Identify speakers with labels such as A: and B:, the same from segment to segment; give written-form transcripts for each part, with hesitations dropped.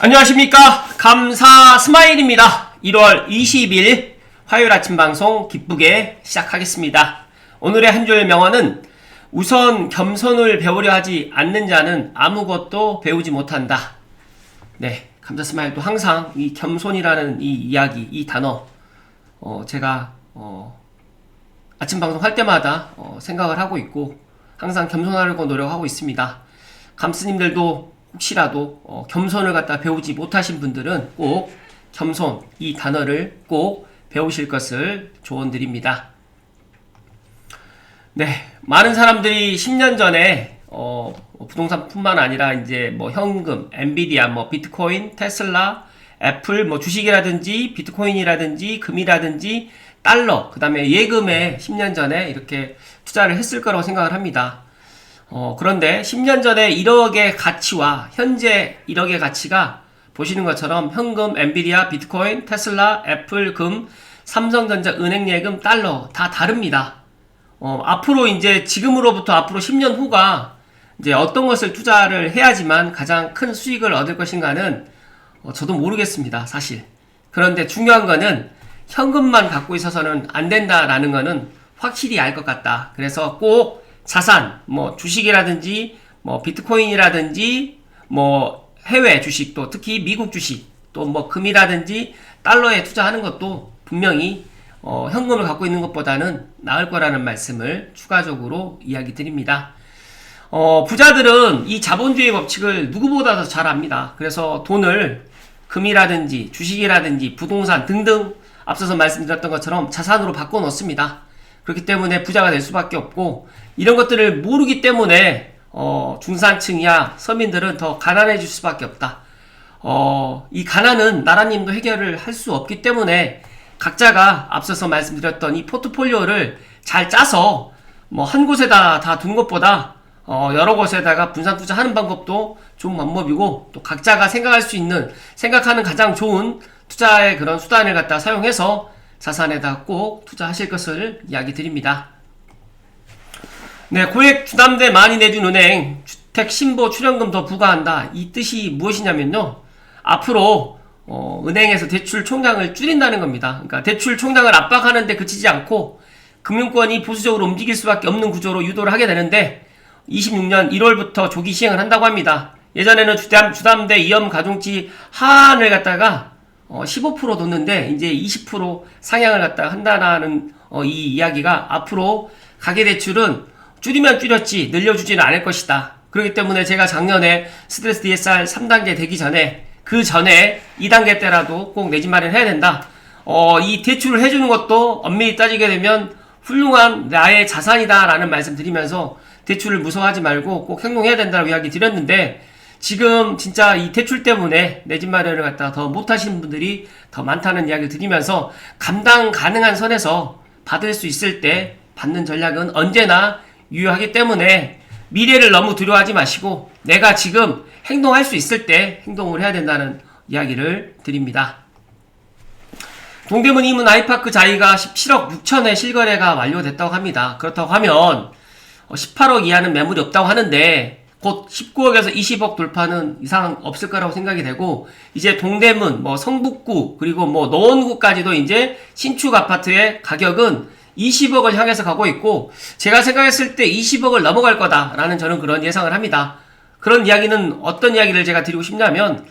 A: 안녕하십니까. 감사 스마일입니다. 1월 20일 화요일 아침 방송 기쁘게 시작하겠습니다. 오늘의 한 줄 명언은 우선 겸손을 배우려 하지 않는 자는 아무것도 배우지 못한다. 네, 감사 스마일도 항상 이 겸손이라는 이 이야기, 이 단어 제가 아침 방송 할 때마다 생각을 하고 있고 항상 겸손하려고 노력하고 있습니다. 감스님들도 혹시라도 겸손을 갖다 배우지 못하신 분들은 꼭 겸손 이 단어를 꼭 배우실 것을 조언드립니다. 네, 많은 사람들이 10년 전에 부동산뿐만 아니라 이제 뭐 현금, 엔비디아, 뭐 비트코인, 테슬라, 애플, 뭐 주식이라든지 비트코인이라든지 금이라든지 달러, 그 다음에 예금에 10년 전에 이렇게 투자를 했을 거라고 생각을 합니다. 그런데 10년 전에 1억의 가치와 현재 1억의 가치가 보시는 것처럼 현금, 엔비디아, 비트코인, 테슬라, 애플, 금, 삼성전자, 은행예금, 달러 다 다릅니다. 앞으로 이제 지금으로부터 앞으로 10년 후가 이제 어떤 것을 투자를 해야지만 가장 큰 수익을 얻을 것인가는 저도 모르겠습니다, 사실. 그런데 중요한 거는 현금만 갖고 있어서는 안 된다라는 거는 확실히 알 것 같다. 그래서 꼭 자산, 뭐 주식이라든지 뭐 비트코인이라든지 뭐 해외 주식, 또 특히 미국 주식, 또 뭐 금이라든지 달러에 투자하는 것도 분명히 현금을 갖고 있는 것보다는 나을 거라는 말씀을 추가적으로 이야기 드립니다. 부자들은 이 자본주의 법칙을 누구보다도 잘 압니다. 그래서 돈을 금이라든지 주식이라든지 부동산 등등 앞서서 말씀드렸던 것처럼 자산으로 바꿔 놓습니다. 그렇기 때문에 부자가 될 수밖에 없고, 이런 것들을 모르기 때문에 중산층이야 서민들은 더 가난해질 수밖에 없다. 이 가난은 나라님도 해결을 할 수 없기 때문에 각자가 앞서서 말씀드렸던 이 포트폴리오를 잘 짜서 뭐 한 곳에다 다 둔 것보다 여러 곳에다가 분산 투자하는 방법도 좋은 방법이고, 또 각자가 생각할 수 있는, 생각하는 가장 좋은 투자의 그런 수단을 갖다 사용해서 자산에다 꼭 투자하실 것을 이야기 드립니다. 네, 고액 주담대 많이 내준 은행 주택 신보 출연금 더 부과한다. 이 뜻이 무엇이냐면요, 앞으로 은행에서 대출 총량을 줄인다는 겁니다. 그러니까 대출 총량을 압박하는데 그치지 않고 금융권이 보수적으로 움직일 수밖에 없는 구조로 유도를 하게 되는데 26년 1월부터 조기 시행을 한다고 합니다. 예전에는 주담대 이염 가중치 하한을 갖다가 15% 뒀는데 이제 20% 상향을 갖다가 한다는 이 이야기가 앞으로 가계대출은 줄이면 줄였지 늘려주지는 않을 것이다. 그렇기 때문에 제가 작년에 스트레스 DSR 3단계 되기 전에 그 전에 2단계 때라도 꼭 내 집 마련해야 된다. 이 대출을 해주는 것도 엄밀히 따지게 되면 훌륭한 나의 자산이다 라는 말씀 드리면서 대출을 무서워하지 말고 꼭 행동해야 된다고 이야기 드렸는데, 지금 진짜 이 대출 때문에 내 집 마련을 갖다가 더 못하시는 분들이 더 많다는 이야기를 드리면서 감당 가능한 선에서 받을 수 있을 때 받는 전략은 언제나 유효하기 때문에 미래를 너무 두려워하지 마시고 내가 지금 행동할 수 있을 때 행동을 해야 된다는 이야기를 드립니다. 동대문 이문 아이파크 자이가 17억 6천에 실거래가 완료됐다고 합니다. 그렇다고 하면 18억 이하는 매물이 없다고 하는데 곧 19억에서 20억 돌파는 이상 없을 거라고 생각이 되고, 이제 동대문, 뭐 성북구, 그리고 뭐 노원구까지도 이제 신축 아파트의 가격은 20억을 향해서 가고 있고, 제가 생각했을 때 20억을 넘어갈 거다라는 저는 그런 예상을 합니다. 그런 이야기는 어떤 이야기를 제가 드리고 싶냐면,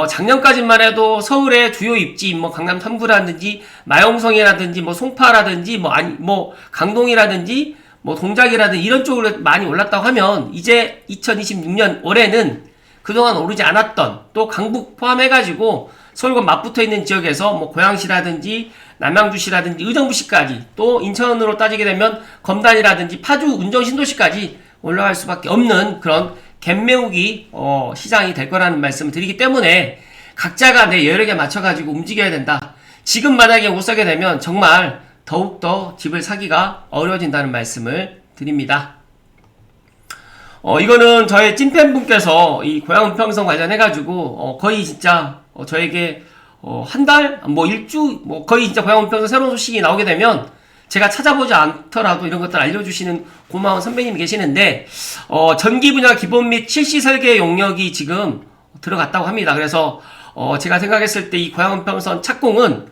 A: 작년까지만 해도 서울의 주요 입지, 뭐 강남 3구라든지 마용성이라든지 뭐 송파라든지 뭐 강동이라든지 뭐 동작이라든지 이런 쪽으로 많이 올랐다고 하면, 이제 2026년 올해는 그동안 오르지 않았던, 또 강북 포함해가지고 서울과 맞붙어 있는 지역에서 뭐 고양시라든지 남양주시라든지 의정부시까지, 또 인천으로 따지게 되면 검단이라든지 파주 운정신도시까지 올라갈 수밖에 없는 그런 갭매우기 시장이 될 거라는 말씀을 드리기 때문에 각자가 내 여력에 맞춰가지고 움직여야 된다. 지금 만약에 못 사게 되면 정말 더욱더 집을 사기가 어려워진다는 말씀을 드립니다. 이거는 저의 찐팬분께서 이 고양은평성 관련해가지고 거의 진짜 저에게 한 달? 뭐 일주? 뭐 거의 진짜 고양은평성 새로운 소식이 나오게 되면 제가 찾아보지 않더라도 이런 것들 알려주시는 고마운 선배님이 계시는데, 전기 분야 기본 및 실시 설계 용역이 지금 들어갔다고 합니다. 그래서 제가 생각했을 때 이 고양은평선 착공은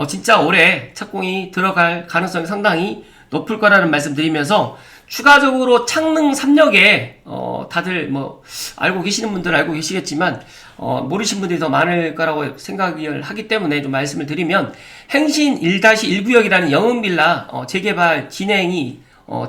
A: 진짜 올해 착공이 들어갈 가능성이 상당히 높을 거라는 말씀 드리면서, 추가적으로 창릉 3역에 다들 뭐 알고 계시는 분들은 알고 계시겠지만 모르신 분들이 더 많을 거라고 생각을 하기 때문에 좀 말씀을 드리면, 행신 1-1구역이라는 영흥빌라 재개발 진행이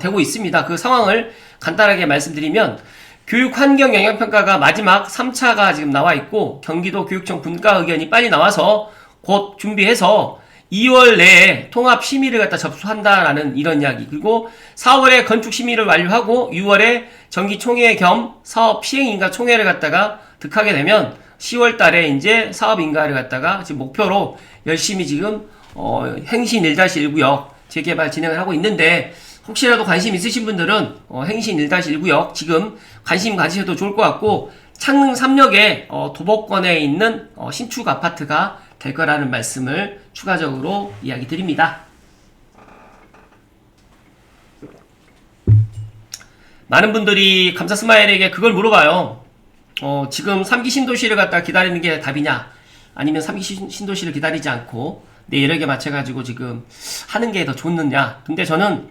A: 되고 있습니다. 그 상황을 간단하게 말씀드리면, 교육환경영향평가가 마지막 3차가 지금 나와 있고, 경기도 교육청 분과 의견이 빨리 나와서 곧 준비해서 2월 내에 통합 심의를 갖다 접수한다라는 이런 이야기. 그리고 4월에 건축 심의를 완료하고 6월에 정기 총회 겸 사업 시행 인가 총회를 갖다가 득하게 되면 10월 달에 이제 사업 인가를 갖다가 지금 목표로 열심히 지금 행신 1-1구역 재개발 진행을 하고 있는데, 혹시라도 관심 있으신 분들은 행신 1-1구역 지금 관심 가지셔도 좋을 것 같고, 창릉 3역에 도보권에 있는 신축 아파트가 될 거라는 말씀을 추가적으로 이야기 드립니다. 많은 분들이 감사 스마일에게 그걸 물어봐요. 지금 3기 신도시를 갖다 기다리는 게 답이냐, 아니면 3기 신도시를 기다리지 않고 내 여력에 맞춰가지고 지금 하는 게 더 좋느냐. 근데 저는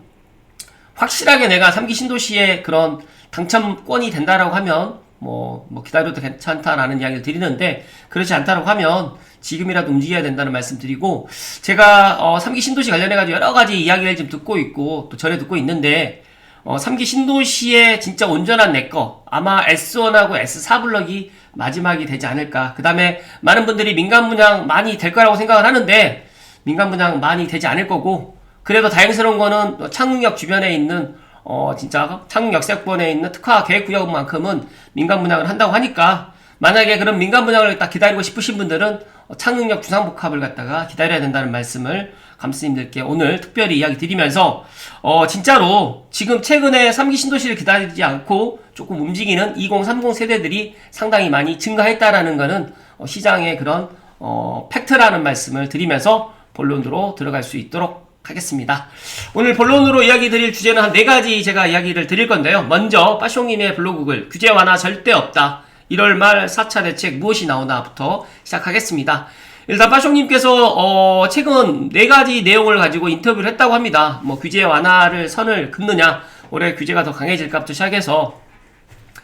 A: 확실하게 내가 3기 신도시에 그런 당첨권이 된다라고 하면 뭐 기다려도 괜찮다라는 이야기를 드리는데, 그렇지 않다라고 하면 지금이라도 움직여야 된다는 말씀 드리고, 제가 3기 신도시 관련해가지고 여러가지 이야기를 지금 듣고 있고 또 전해 듣고 있는데, 3기 신도시의 진짜 온전한 내거 아마 S1하고 S4 블럭이 마지막이 되지 않을까. 그 다음에 많은 분들이 민간 분양 많이 될 거라고 생각을 하는데, 민간 분양 많이 되지 않을 거고, 그래도 다행스러운 거는 창릉역 주변에 있는 진짜 창릉 역세권에 있는 특화 계획구역만큼은 민간 분양을 한다고 하니까, 만약에 그런 민간 분양을 딱 기다리고 싶으신 분들은 창릉역 주상복합을 갖다가 기다려야 된다는 말씀을 감스님들께 오늘 특별히 이야기 드리면서, 진짜로 지금 최근에 3기 신도시를 기다리지 않고 조금 움직이는 2030 세대들이 상당히 많이 증가했다라는 거는 시장의 그런 팩트라는 말씀을 드리면서 본론으로 들어갈 수 있도록 하겠습니다. 오늘 본론으로 이야기 드릴 주제는 한 4가지 제가 이야기를 드릴 건데요. 먼저 빠숑님의 블로그글 규제 완화 절대 없다, 1월 말 4차 대책 무엇이 나오나부터 시작하겠습니다. 일단 빠숑님께서 최근 4가지 내용을 가지고 인터뷰를 했다고 합니다. 뭐 규제 완화를 선을 긋느냐, 올해 규제가 더 강해질까부터 시작해서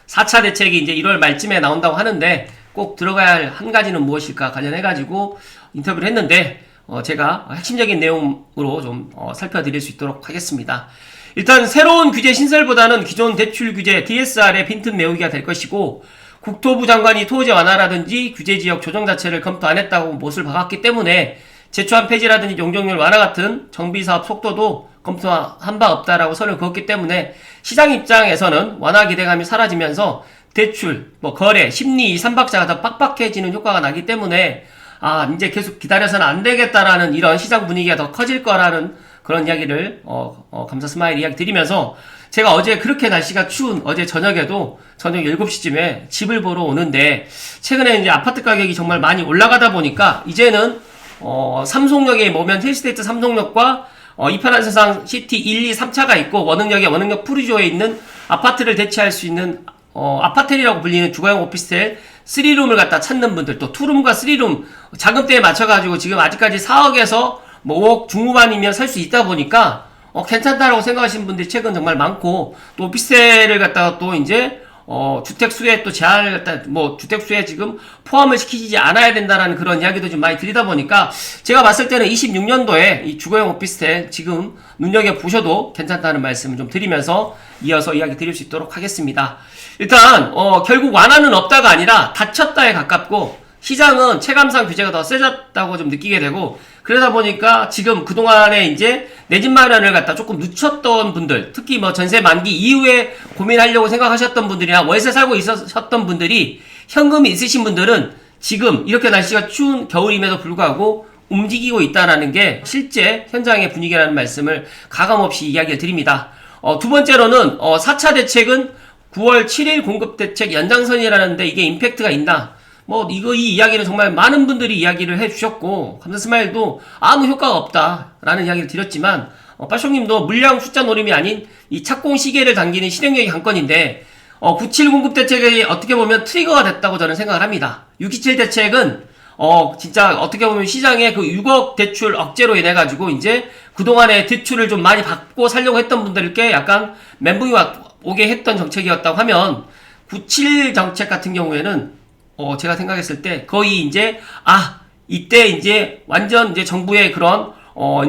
A: 4차 대책이 이제 1월 말쯤에 나온다고 하는데 꼭 들어가야 할 한 가지는 무엇일까 관련해가지고 인터뷰를 했는데, 제가 핵심적인 내용으로 좀 살펴드릴 수 있도록 하겠습니다. 일단 새로운 규제 신설보다는 기존 대출 규제 DSR의 빈틈 메우기가 될 것이고, 국토부 장관이 토지 완화라든지 규제지역 조정 자체를 검토 안 했다고 못을 박았기 때문에 제초한 폐지라든지 용적률 완화 같은 정비사업 속도도 검토한 바 없다라고 선을 그었기 때문에, 시장 입장에서는 완화 기대감이 사라지면서 대출, 거래, 심리, 2-3박자가 더 빡빡해지는 효과가 나기 때문에 이제 계속 기다려서는 안 되겠다라는 이런 시장 분위기가 더 커질 거라는 그런 이야기를 감사 스마일 이야기 드리면서, 제가 어제 그렇게 날씨가 추운 어제 저녁에도 저녁 7시쯤에 집을 보러 오는데, 최근에 이제 아파트 가격이 정말 많이 올라가다 보니까 이제는 삼성역에 오면 힐스테이트 삼성역과 이편한 세상 시티 1, 2, 3차가 있고, 원흥역에 원흥역 프리조에 있는 아파트를 대체할 수 있는 아파텔이라고 불리는 주거용 오피스텔 3룸을 갖다 찾는 분들, 또 2룸과 3룸 자금대에 맞춰가지고 지금 아직까지 4억에서 5억 중후반이면 살 수 있다 보니까 괜찮다라고 생각하시는 분들이 최근 정말 많고, 또 오피스텔을 갖다가 또 이제 주택수에 또 제한을 갖다 주택수에 지금 포함을 시키지 않아야 된다라는 그런 이야기도 좀 많이 드리다 보니까, 제가 봤을 때는 26년도에 이 주거용 오피스텔 지금 눈여겨보셔도 괜찮다는 말씀을 좀 드리면서 이어서 이야기 드릴 수 있도록 하겠습니다. 일단 결국 완화는 없다가 아니라 닫혔다에 가깝고, 시장은 체감상 규제가 더 세졌다고 좀 느끼게 되고, 그러다 보니까 지금 그동안에 이제 내 집 마련을 갖다 조금 늦췄던 분들, 특히 전세 만기 이후에 고민하려고 생각하셨던 분들이나 월세 살고 있으셨던 분들이, 현금이 있으신 분들은 지금 이렇게 날씨가 추운 겨울임에도 불구하고 움직이고 있다라는 게 실제 현장의 분위기라는 말씀을 가감없이 이야기를 드립니다. 두 번째로는 4차 대책은 9월 7일 공급대책 연장선이라는데 이게 임팩트가 있나? 이 이야기를 정말 많은 분들이 이야기를 해주셨고, 감사스마일도 아무 효과가 없다라는 이야기를 드렸지만, 빠숑님도 물량 숫자 노림이 아닌 이 착공 시계를 당기는 실행력이 관건인데, 97 공급 대책이 어떻게 보면 트리거가 됐다고 저는 생각을 합니다. 627 대책은 진짜 어떻게 보면 시장에 그 6억 대출 억제로 인해 가지고 이제 그동안에 대출을 좀 많이 받고 살려고 했던 분들께 약간 멘붕이 오게 했던 정책이었다고 하면 97 정책 같은 경우에는 제가 생각했을 때 거의 이제 이때 이제 완전 이제 정부의 그런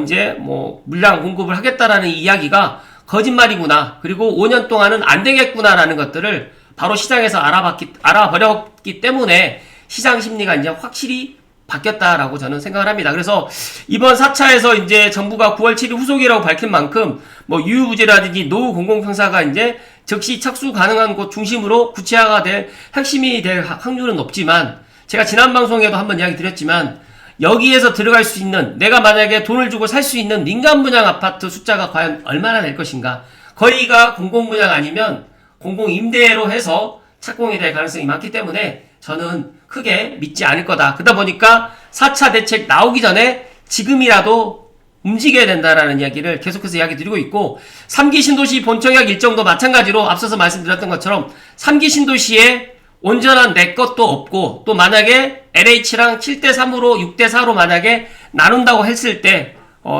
A: 이제 뭐 물량 공급을 하겠다라는 이야기가 거짓말이구나. 그리고 5년 동안은 안 되겠구나라는 것들을 바로 시장에서 알아버렸기 때문에 시장 심리가 이제 확실히 바뀌었다라고 저는 생각을 합니다. 그래서 이번 4차에서 이제 정부가 9월 7일 후속이라고 밝힌 만큼 뭐 유유부재라든지 노후 공공평사가 이제 즉시 착수 가능한 곳 중심으로 구체화가 될 핵심이 될 확률은 높지만 제가 지난 방송에도 한번 이야기 드렸지만 여기에서 들어갈 수 있는 내가 만약에 돈을 주고 살 수 있는 민간 분양 아파트 숫자가 과연 얼마나 될 것인가. 거의가 공공 분양 아니면 공공 임대로 해서 착공이 될 가능성이 많기 때문에 저는 크게 믿지 않을 거다. 그러다 보니까 4차 대책 나오기 전에 지금이라도 움직여야 된다라는 이야기를 계속해서 이야기 드리고 있고 3기 신도시 본청약 일정도 마찬가지로 앞서서 말씀드렸던 것처럼 3기 신도시에 온전한 내 것도 없고 또 만약에 LH랑 7대3으로 6대4로 만약에 나눈다고 했을 때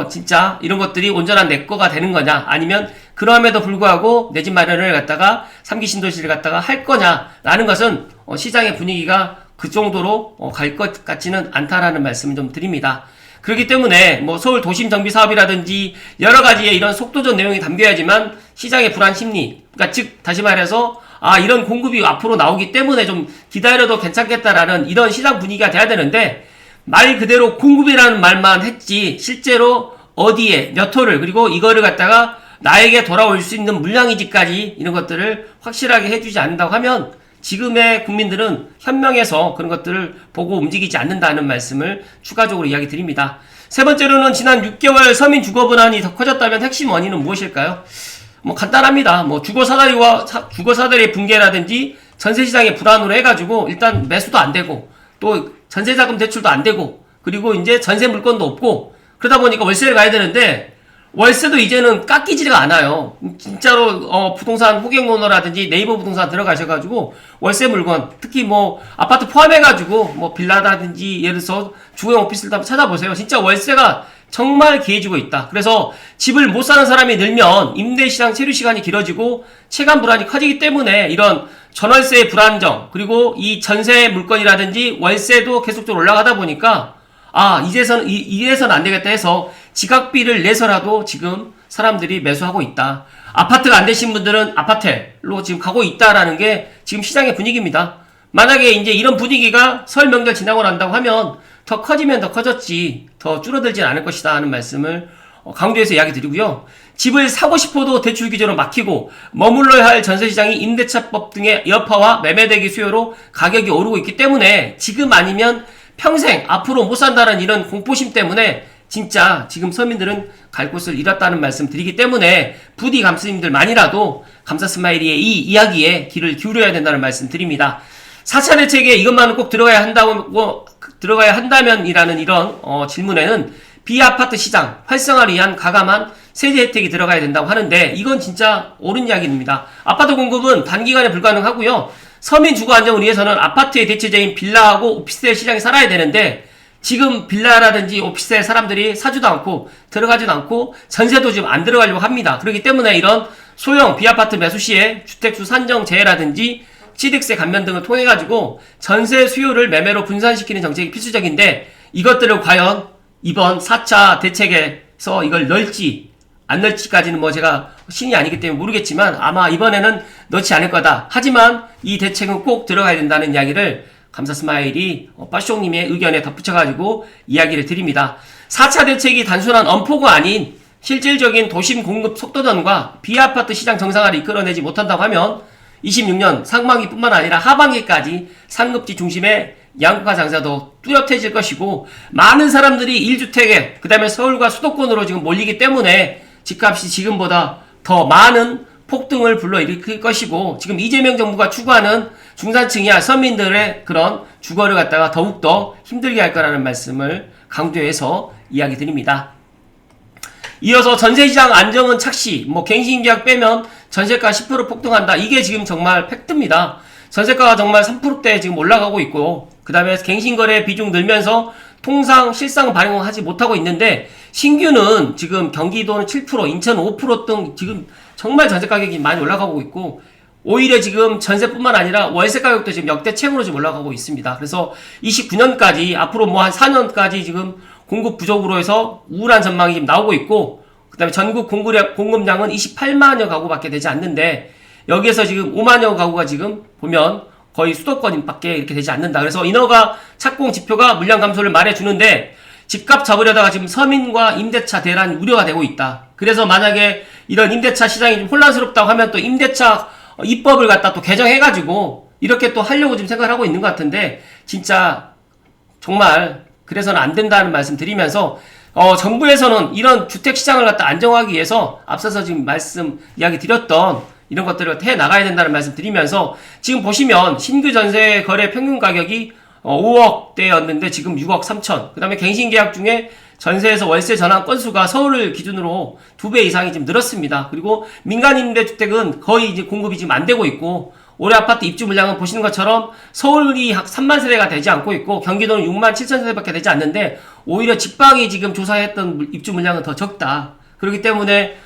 A: 진짜 이런 것들이 온전한 내 거가 되는 거냐 아니면 그럼에도 불구하고 내 집 마련을 갖다가 3기 신도시를 갖다가 할 거냐라는 것은 시장의 분위기가 그 정도로 갈 것 같지는 않다라는 말씀을 좀 드립니다. 그렇기 때문에 뭐 서울 도심 정비 사업이라든지 여러 가지의 이런 속도전 내용이 담겨야지만 시장의 불안 심리, 그러니까 즉 다시 말해서 이런 공급이 앞으로 나오기 때문에 좀 기다려도 괜찮겠다라는 이런 시장 분위기가 돼야 되는데 말 그대로 공급이라는 말만 했지 실제로 어디에 몇 호를 그리고 이거를 갖다가 나에게 돌아올 수 있는 물량이지까지 이런 것들을 확실하게 해주지 않는다고 하면 지금의 국민들은 현명해서 그런 것들을 보고 움직이지 않는다는 말씀을 추가적으로 이야기 드립니다. 세 번째로는 지난 6개월 서민 주거 불안이 더 커졌다면 핵심 원인은 무엇일까요? 뭐 간단합니다. 뭐 주거 사다리의 붕괴라든지 전세 시장의 불안으로 해가지고 일단 매수도 안 되고 또 전세 자금 대출도 안 되고 그리고 이제 전세 물건도 없고 그러다 보니까 월세를 가야 되는데 월세도 이제는 깎이지가 않아요. 진짜로 부동산 호갱노노라든지 네이버 부동산 들어가셔가지고 월세 물건 특히 뭐 아파트 포함해가지고 뭐 빌라라든지 예를 들어서 주거용 오피스를 한번 찾아보세요. 진짜 월세가 정말 귀해지고 있다. 그래서 집을 못 사는 사람이 늘면 임대시장 체류 시간이 길어지고 체감 불안이 커지기 때문에 이런 전월세의 불안정 그리고 이 전세 물건이라든지 월세도 계속적으로 올라가다 보니까 이래선 안 되겠다 해서 지각비를 내서라도 지금 사람들이 매수하고 있다. 아파트가 안 되신 분들은 아파트로 지금 가고 있다라는 게 지금 시장의 분위기입니다. 만약에 이제 이런 분위기가 설 명절 지나고 난다고 하면 더 커지면 더 커졌지 더 줄어들진 않을 것이다 하는 말씀을 강조해서 이야기 드리고요. 집을 사고 싶어도 대출 규제로 막히고 머물러야 할 전세시장이 임대차법 등의 여파와 매매대기 수요로 가격이 오르고 있기 때문에 지금 아니면 평생 앞으로 못 산다는 이런 공포심 때문에 진짜 지금 서민들은 갈 곳을 잃었다는 말씀 드리기 때문에 부디 감스님들만이라도 감사 스마일리의 이 이야기에 귀를 기울여야 된다는 말씀 드립니다. 4차 대책에 이것만은 꼭 들어가야 한다면이라는 이런 질문에는 비아파트 시장 활성화를 위한 가감한 세제 혜택이 들어가야 된다고 하는데 이건 진짜 옳은 이야기입니다. 아파트 공급은 단기간에 불가능하고요. 서민 주거 안정을 위해서는 아파트의 대체제인 빌라하고 오피스텔 시장이 살아야 되는데 지금 빌라라든지 오피스텔 사람들이 사지도 않고 들어가지도 않고 전세도 지금 안 들어가려고 합니다. 그렇기 때문에 이런 소형 비아파트 매수 시에 주택수 산정 제외라든지 취득세 감면 등을 통해 가지고 전세 수요를 매매로 분산시키는 정책이 필수적인데 이것들을 과연 이번 4차 대책에서 이걸 넣을지 안 넣을지까지는 뭐 제가 신이 아니기 때문에 모르겠지만 아마 이번에는 넣지 않을 거다. 하지만 이 대책은 꼭 들어가야 된다는 이야기를 감사 스마일이 빠쇼님의 의견에 덧붙여가지고 이야기를 드립니다. 4차 대책이 단순한 엄포가 아닌 실질적인 도심 공급 속도전과 비아파트 시장 정상화를 이끌어내지 못한다고 하면 26년 상반기뿐만 아니라 하반기까지 상급지 중심의 양극화 장사도 뚜렷해질 것이고 많은 사람들이 1주택에 그 다음에 서울과 수도권으로 지금 몰리기 때문에 집값이 지금보다 더 많은 폭등을 불러일으킬 것이고 지금 이재명 정부가 추구하는 중산층이야 서민들의 그런 주거를 갖다가 더욱더 힘들게 할 거라는 말씀을 강조해서 이야기 드립니다. 이어서 전세시장 안정은 착시, 뭐 갱신계약 빼면 전세가 10% 폭등한다. 이게 지금 정말 팩트입니다. 전세가가 정말 3%대 지금 올라가고 있고, 그 다음에 갱신거래 비중 늘면서 통상 실상 발행하지 못하고 있는데, 신규는 지금 경기도는 7%, 인천 5%등 지금 정말 전세 가격이 많이 올라가고 있고, 오히려 지금 전세뿐만 아니라 월세 가격도 지금 역대 최고로 지금 올라가고 있습니다. 그래서 29년까지, 앞으로 뭐 한 4년까지 지금 공급 부족으로 해서 우울한 전망이 지금 나오고 있고, 그 다음에 전국 공급량은 28만여 가구밖에 되지 않는데, 여기에서 지금 5만여 가구가 지금 보면 거의 수도권밖에 이렇게 되지 않는다. 그래서 인허가 착공 지표가 물량 감소를 말해주는데, 집값 잡으려다가 지금 서민과 임대차 대란이 우려가 되고 있다. 그래서 만약에 이런 임대차 시장이 좀 혼란스럽다고 하면 또 임대차 입법을 갖다 또 개정해가지고 이렇게 또 하려고 지금 생각을 하고 있는 것 같은데, 진짜 정말 그래서는 안 된다는 말씀 드리면서, 정부에서는 이런 주택시장을 갖다 안정하기 위해서 앞서서 지금 이야기 드렸던 이런 것들을 해 나가야 된다는 말씀 드리면서, 지금 보시면 신규 전세 거래 평균 가격이 5억대였는데 지금 6억 3천. 그 다음에 갱신계약 중에 전세에서 월세 전환 건수가 서울을 기준으로 2배 이상이 지금 늘었습니다. 그리고 민간임대주택은 거의 이제 공급이 지금 안 되고 있고, 올해 아파트 입주 물량은 보시는 것처럼 서울이 약 3만 세대가 되지 않고 있고, 경기도는 6만 7천 세대밖에 되지 않는데, 오히려 직방이 지금 조사했던 입주 물량은 더 적다. 그렇기 때문에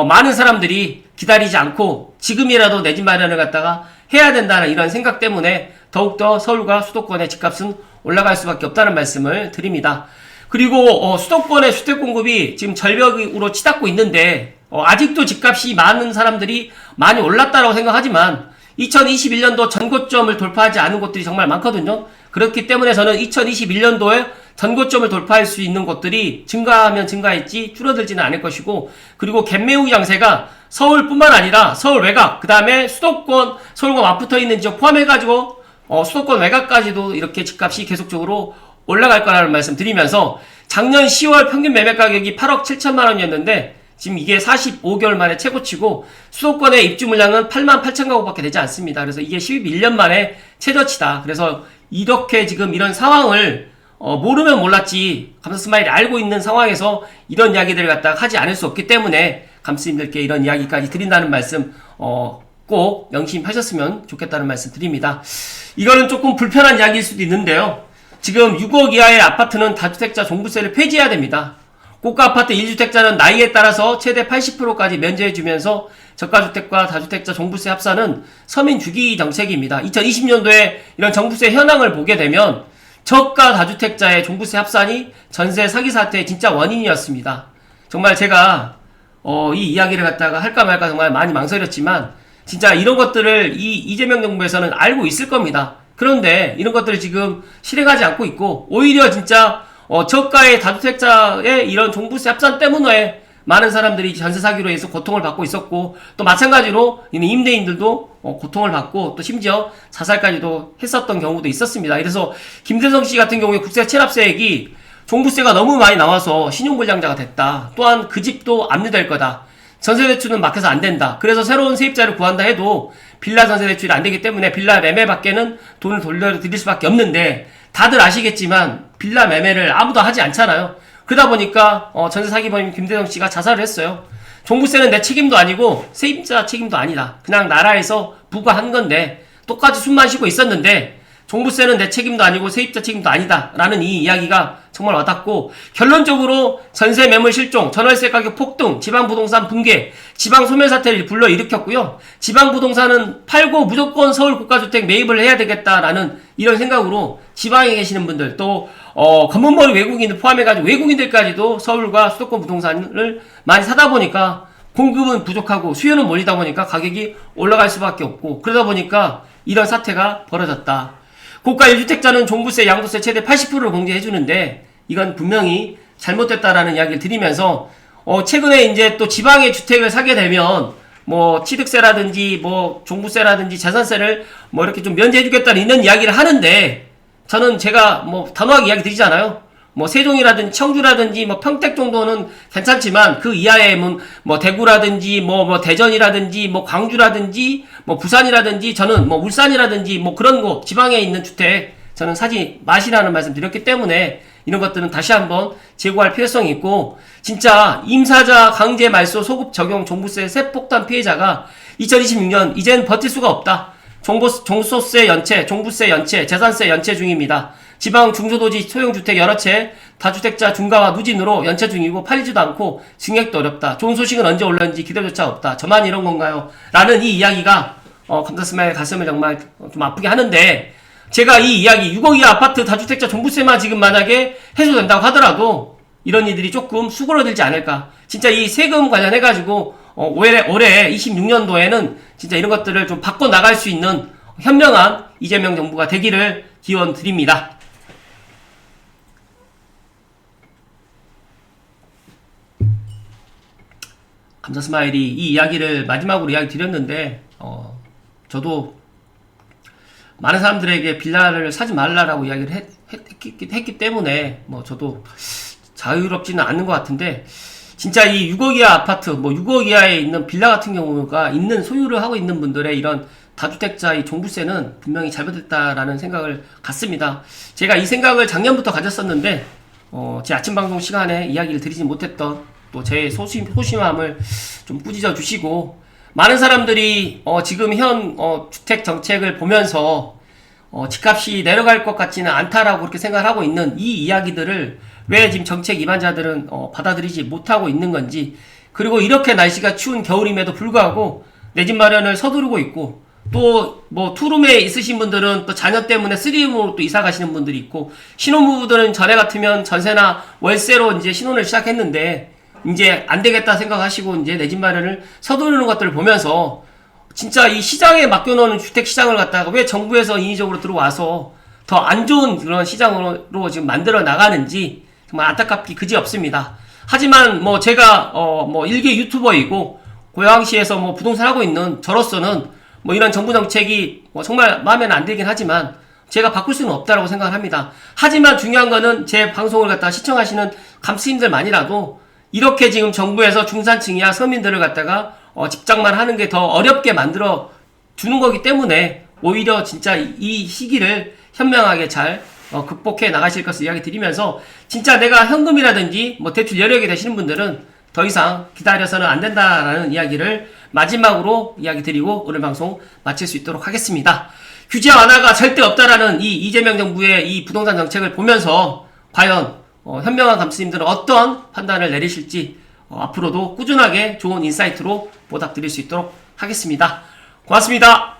A: 많은 사람들이 기다리지 않고 지금이라도 내 집 마련을 갖다가 해야 된다는 이런 생각 때문에 더욱더 서울과 수도권의 집값은 올라갈 수밖에 없다는 말씀을 드립니다. 그리고 수도권의 주택 공급이 지금 절벽으로 치닫고 있는데, 아직도 집값이 많은 사람들이 많이 올랐다고 생각하지만 2021년도 전고점을 돌파하지 않은 곳들이 정말 많거든요. 그렇기 때문에 저는 2021년도에 전고점을 돌파할 수 있는 곳들이 증가하면 증가했지 줄어들지는 않을 것이고, 그리고 갭매우 양세가 서울뿐만 아니라 서울 외곽, 그 다음에 수도권, 서울과 맞붙어 있는 지역 포함해가지고 수도권 외곽까지도 이렇게 집값이 계속적으로 올라갈 거라는 말씀 드리면서, 작년 10월 평균 매매 가격이 8억 7천만 원이었는데 지금 이게 45개월 만에 최고치고, 수도권의 입주 물량은 8만 8천 가구밖에 되지 않습니다. 그래서 이게 11년 만에 최저치다. 그래서 이렇게 지금 이런 상황을 모르면 몰랐지, 감사스마일이 알고 있는 상황에서 이런 이야기들을 갖다가 하지 않을 수 없기 때문에 감스님들께 이런 이야기까지 드린다는 말씀 꼭 명심하셨으면 좋겠다는 말씀 드립니다. 이거는 조금 불편한 이야기일 수도 있는데요, 지금 6억 이하의 아파트는 다주택자 종부세를 폐지해야 됩니다. 고가 아파트 1주택자는 나이에 따라서 최대 80%까지 면제해주면서 저가주택과 다주택자 종부세 합산은 서민 주기 정책입니다. 2020년도에 이런 정부세 현황을 보게 되면 저가 다주택자의 종부세 합산이 전세 사기 사태의 진짜 원인이었습니다. 정말 제가 이 이야기를 갖다가 할까 말까 정말 많이 망설였지만, 진짜 이런 것들을 이재명 정부에서는 알고 있을 겁니다. 그런데 이런 것들을 지금 실행하지 않고 있고, 오히려 진짜 저가의 다주택자의 이런 종부세 합산 때문에 많은 사람들이 전세 사기로 해서 고통을 받고 있었고, 또 마찬가지로 임대인들도 고통을 받고 또 심지어 자살까지도 했었던 경우도 있었습니다. 그래서 김대성 씨 같은 경우에 국세 체납세액이 종부세가 너무 많이 나와서 신용불량자가 됐다. 또한 그 집도 압류될 거다. 전세대출은 막혀서 안 된다. 그래서 새로운 세입자를 구한다 해도 빌라 전세대출이 안 되기 때문에 빌라 매매밖에는 돈을 돌려드릴 수밖에 없는데, 다들 아시겠지만 빌라 매매를 아무도 하지 않잖아요. 그러다 보니까 전세 사기범인 김대성 씨가 자살을 했어요. 종부세는 내 책임도 아니고 세입자 책임도 아니다. 그냥 나라에서 부과한 건데 똑같이 숨만 쉬고 있었는데, 종부세는 내 책임도 아니고 세입자 책임도 아니다 라는 이 이야기가 정말 와닿고, 결론적으로 전세 매물 실종, 전월세 가격 폭등, 지방부동산 붕괴, 지방소멸사태를 불러일으켰고요. 지방부동산은 팔고 무조건 서울 고가주택 매입을 해야 되겠다라는 이런 생각으로 지방에 계시는 분들, 또 검은머리 외국인들 포함해가지고 외국인들까지도 서울과 수도권 부동산을 많이 사다 보니까 공급은 부족하고 수요는 몰리다 보니까 가격이 올라갈 수밖에 없고, 그러다 보니까 이런 사태가 벌어졌다. 고가 1주택자는 종부세, 양도세 최대 80%를 공제해주는데 이건 분명히 잘못됐다라는 이야기를 드리면서, 최근에 이제 또 지방에 주택을 사게 되면 뭐 취득세라든지 뭐 종부세라든지 재산세를 뭐 이렇게 좀 면제해주겠다는 이런 이야기를 하는데, 저는 제가 뭐 단호하게 이야기 드리잖아요. 뭐 세종이라든지 청주라든지 뭐 평택 정도는 괜찮지만 그 이하의 뭐 대구라든지 뭐 대전이라든지 뭐 광주라든지 뭐 부산이라든지, 저는 뭐 울산이라든지 뭐 그런 곳 지방에 있는 주택 저는 사지 마시라는 말씀 드렸기 때문에 이런 것들은 다시 한번 재고할 필요성이 있고, 진짜 임사자 강제 말소 소급 적용 종부세 세폭탄 피해자가 2026년 이젠 버틸 수가 없다. 종소세 연체, 종부세 연체, 재산세 연체 중입니다. 지방 중소도지 소형주택 여러 채 다주택자 중과와 누진으로 연체 중이고 팔리지도 않고 증액도 어렵다. 좋은 소식은 언제 올는지 기대조차 없다. 저만 이런 건가요? 라는 이 이야기가 감사스마일 가슴을 정말 좀 아프게 하는데, 제가 이 이야기 6억 이하 아파트 다주택자 종부세만 지금 만약에 해소된다고 하더라도 이런 이들이 조금 수그러들지 않을까. 진짜 이 세금 관련해가지고 올해 26년도에는 진짜 이런 것들을 좀 바꿔나갈 수 있는 현명한 이재명 정부가 되기를 기원 드립니다. 감사스마일이 이 이야기를 마지막으로 이야기 드렸는데, 저도 많은 사람들에게 빌라를 사지 말라라고 이야기를 했기 때문에 저도 자유롭지는 않은 것 같은데, 진짜 이 6억 이하 아파트, 6억 이하에 있는 빌라 같은 경우가 소유를 하고 있는 분들의 이런 다주택자 이 종부세는 분명히 잘못됐다라는 생각을 갖습니다. 제가 이 생각을 작년부터 가졌었는데, 제 아침 방송 시간에 이야기를 드리지 못했던 또 제 소심함을 좀 꾸짖어 주시고, 많은 사람들이 지금 현 주택 정책을 보면서 집값이 내려갈 것 같지는 않다라고 그렇게 생각을 하고 있는 이 이야기들을 왜 지금 정책 입안자들은 받아들이지 못하고 있는 건지, 그리고 이렇게 날씨가 추운 겨울임에도 불구하고 내 집 마련을 서두르고 있고, 또 투룸에 있으신 분들은 또 자녀 때문에 3룸으로 또 이사 가시는 분들이 있고, 신혼부부들은 전에 같으면 전세나 월세로 이제 신혼을 시작했는데 이제 안 되겠다 생각하시고 이제 내 집 마련을 서두르는 것들을 보면서, 진짜 이 시장에 맡겨놓은 주택 시장을 갖다가 왜 정부에서 인위적으로 들어와서 더 안 좋은 그런 시장으로 지금 만들어 나가는지 정말 안타깝기 그지없습니다. 하지만 제가 일개 유튜버이고 고양시에서 부동산 하고 있는 저로서는 이런 정부 정책이 정말 마음에는 안 들긴 하지만 제가 바꿀 수는 없다라고 생각을 합니다. 하지만 중요한 거는 제 방송을 갖다가 시청하시는 감스님들만이라도 이렇게 지금 정부에서 중산층이야 서민들을 갖다가 집장만 하는 게 더 어렵게 만들어 주는 거기 때문에 오히려 진짜 이 시기를 현명하게 잘 극복해 나가실 것을 이야기 드리면서, 진짜 내가 현금이라든지 대출 여력이 되시는 분들은 더 이상 기다려서는 안 된다라는 이야기를 마지막으로 이야기 드리고 오늘 방송 마칠 수 있도록 하겠습니다. 규제 완화가 절대 없다라는 이 이재명 정부의 이 부동산 정책을 보면서 과연 현명한 감스님들은 어떤 판단을 내리실지 앞으로도 꾸준하게 좋은 인사이트로 보답드릴 수 있도록 하겠습니다. 고맙습니다.